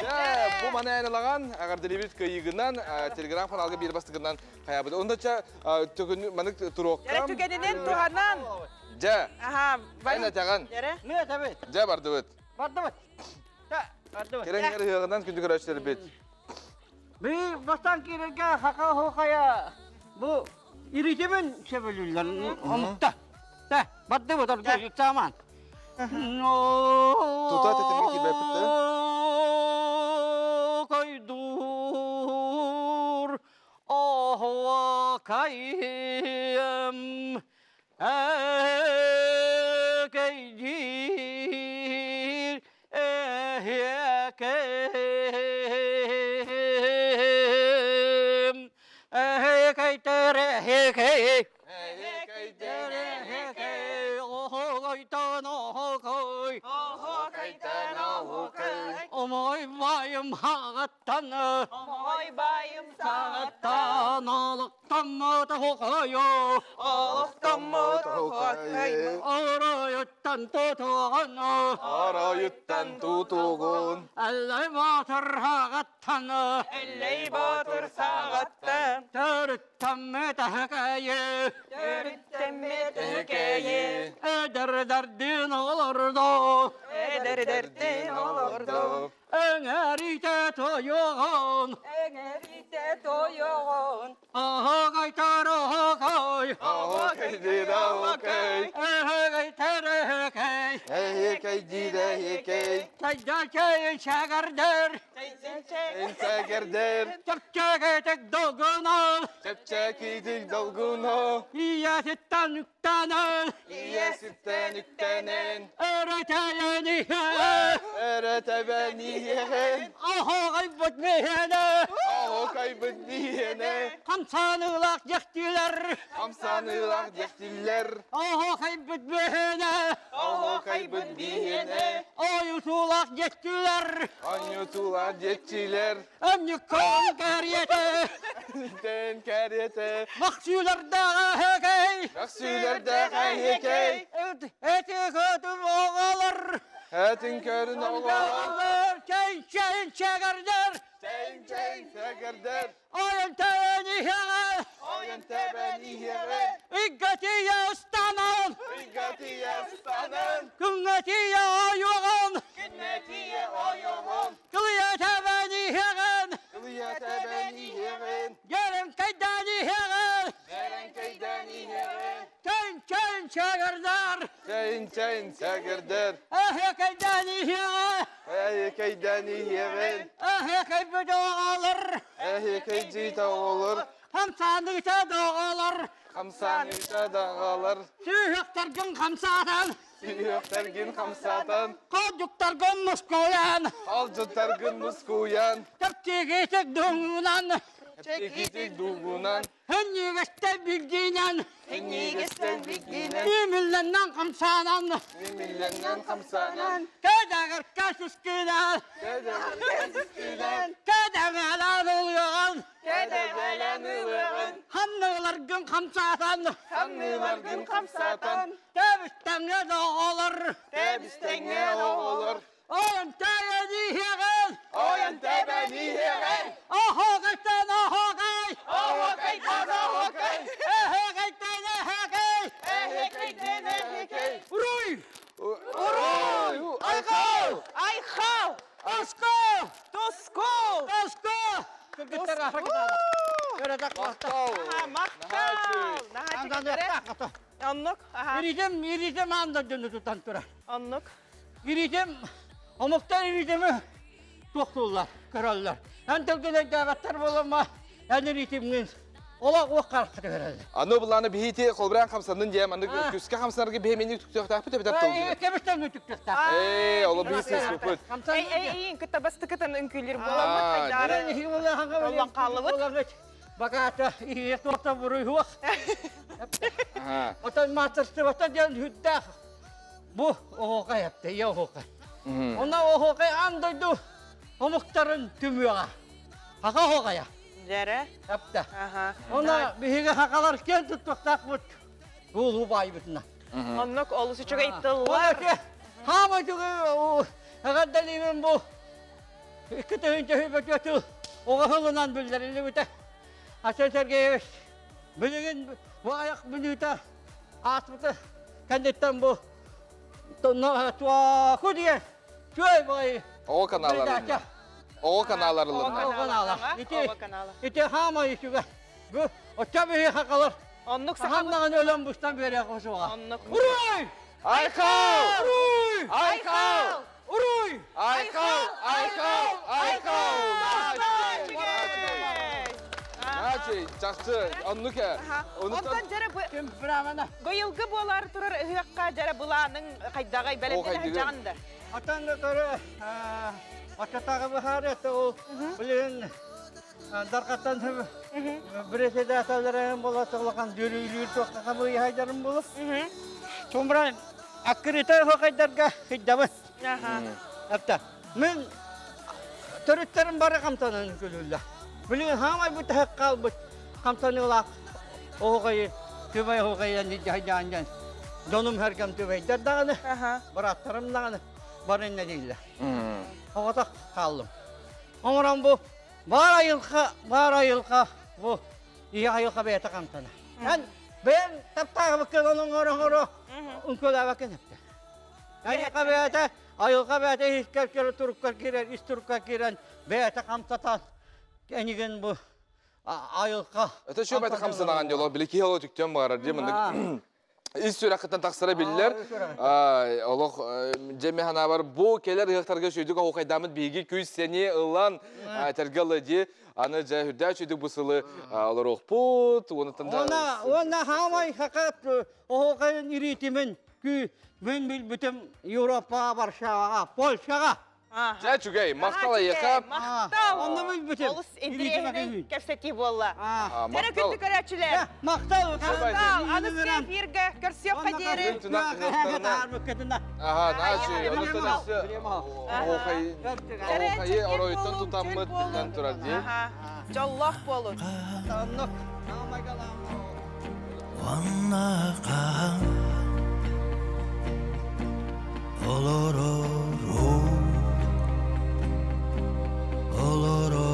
Ya, bu mana yani lağan, agar delibit kıyığından, telegram kanalga bir bastıgından hayabıdı. Onda ça, tükün manık Yere turokkam. tükeninen tuhanan. Ja, Aha, ayna çağan. Yere. Ne tabii. Ja bardı bit. Vardı mı? Vardı mı? Keren yeri hığından kündü kıraçları bit. Bir bastan kirege haka hokaya. Bu iritimin sebelüller. Omukta. Da, vardı mı? Dur, zaman. Tuta tetemini kibe pıttı. Kaydur. Oh vakayım. Ekeydir. Ehyekem. Ehekeytere ehekey. Omoy bayım hağattanı. Oy bayım Hağattan alıktan mı da hokayo. Alıktan mı da Arayıttan tutuğunu. Arayütten tutuğun. Elley batır hağattanı. Elley batır sağattan. Törütten mi de hakayi. Dörütten mi tükeyi. Eder derdin olurdu. Eder derdin olurdu. Önerite toyuğun. Eğerite doyuğun. Aha kaytar aha kay. Aho kaydı da okey. Aha kaytar aha kay. Ehekeydi de hekey. Teccakeyin şagardır. Ense gerder. Çöpçeketek doğunu. Çepçekiydik dolgunu. İyasitten nüktanı. İye sütten üktenen. Öğreteyeni. Erete beni yehen. Aha kaybet mehene. Aho kaybet diyene. Kamsanılak yaktiler. Hamsanılak destiller. Aha kaybet mehene. Aho kaybet diyene. Ayutulak yaktiler. Anyutulan jetçiler. Emnikon kariyete. Den keriyete. Maksüler dağa hekey. Aksülerde hekey. Eti kötüm oğalar. Hetin körün oğlan. Oğalar çeyn çekerdir. Çeyn çeyn segerder. Ayın teyeni hege. Oyun tebeni yere. İggetiye istanan. Rigatiye stanın. Güngetiye ayuğun. Günnetiye oyuğun. Kılıyete beni hegen. Kılıyete beni yeren. Gelin kaydani hegen. Neren keydeni yeren. Çeyn çekerdir. Çeyn çeyn segerder. Ahya kaydani hege. Ehi keydeni yeren. Ahya kaybet oğalar. Ehi keycita olur. Hamsanlıkta doğalar. Kamsanıysa dağılır. Sühükler gün kamsatan. Siyoklar gün kamsatan. Koduklar gün muskoyan. Alcıtlar gün muskuyan. Tepki geçik doğunan. Çekitik dugunan. Hünni geçte bilginen. Enyi geçten bilgine. İmillenden kamsanan. Mimillenden kamsanan. Kadagar kaşıskıdan. Kadagalar oluyor. Kedevelenılığın. Hanlılar gün kamsatan. Sanlılar gün kamsatan. Tebisten ne doğulur. Tebisten ne olur. Oyun teyeni hemen. Oyun tebeni yeren. Aha kaytan aha kay. Oho kaytan oho kay. Ehe kaytan ehe kay. Ehe kaytan ehe kay. Uruy. Uruy! Ayko! Ayko! Asko. Tusko! Asko. Kıkıtlar hareket eder. Böyle tak Mahtav. Aha, maktal. Naha çekilere. Onluk. Aha. Yürüyeceğim anda dönü tutan tura. Onluk. Yürüyeceğim Omuktan eritimi toktullar, köröller. Entelgelen dağıtlar bolama, yani ritiminin ola o karkıtı verirler. Аны буланы бихити колбран хамсанын дем, аны күскә хамсанырга беменик туктак тапы тапы тапты. Кемістен өтіктіқтар. Ола бихсис көпөт. Эй, кыта бастыкытын үңкүлөр боламыт кайдары. Олан қалыбыт. Багата, и это буруй хуак. Ага. Отан мастерство, отан ден хүддах. Бу оғоға япты, я оғоға. Она оғоға андойду омуқтарын түміға. Хақа оғоға я. Жәрі. Япты. Аха. Она биһиге хакалар кен туттуктак бут. Ул убай бутна. Оннук олысы чуга Она иттылар. ке хама тугы хагадалимин бу. Иккетен жөһөбөтөтү. Ога хылынан билдирили бите. Асан Сергеевич. Билген бу аяк бүнүтө. Асбыты кандеттен бу. Тонна туа кудие. Чөй бай. О каналларында. О каналларында. Ова каналы. Ите хама ишуга. Бу очабы хакалар. Оннук сахабы. Хамнаган өлөм бустан бере кошуга. Оннук. Уруй! Айкал! Уруй! Айкал! Уруй! Айкал! Айкал! Начи, жақсы, оннуке. Онтан жәрі Кем брамана. гойылгы болар турар ыһыакка жәрі бұланың қайдағай бәлемдері қайдығы? жағында. Атанды көрі, ататағы бұхарет ол білген дарқаттан біреседе аталарайын бола соғылған дүрі тоқтаға бұй хайдарын болып. Сонбыран аққыреті қойдарға қиддабы. Апта, мен түріттерім бары қамтанын көлілі. Білген хамай бұты хақ қалбыт қамтаны олақ оғайы, түбай оғайын хайдан доным әркем түбейдер дағаны, бараттарым дағаны барынна дейлі. Оғата қалдым. Оңыран бұл бар айылға бұл ие айылға бәйті қамтаны. Бәйін таптағы бүккен оның ұры үңкөл әбәкен әпті. Айылға бәйті, айылға бәйті ескеркері тұрыққа керен, іс тұрыққа керен бәйті қамтатан. Кәнеген бұл айылға. Это şu bata kamsanağın yolu, bileki yolu tüktен bağırar diye mındık. İz sürekten taksıra bilirler. Allah cemi hana var. Bu keler hıhtarga şöydük o kaydamit bilgi köy seni ılan tergalı diye. Anı cahürde şöydük bu sılı olur okput. Ona hamay hakat o kayın iritimin ki ben bütün Avrupa, Varşava, Polşaga. Cah çugay, maktala yakap. Мақтал. Onu bil bütün. Олыс индрегінің кәпсеті болла. Жәрі Maktal. күнді көрәтшілер. Maktal. Мақтал. Аныс кәп ерге көрсеққа дері. Aha, naçı, onu tanısı. O kayı oroyuttan tutanmıt bilden turar diye. Жоллақ болun. Wannakan olororo oloro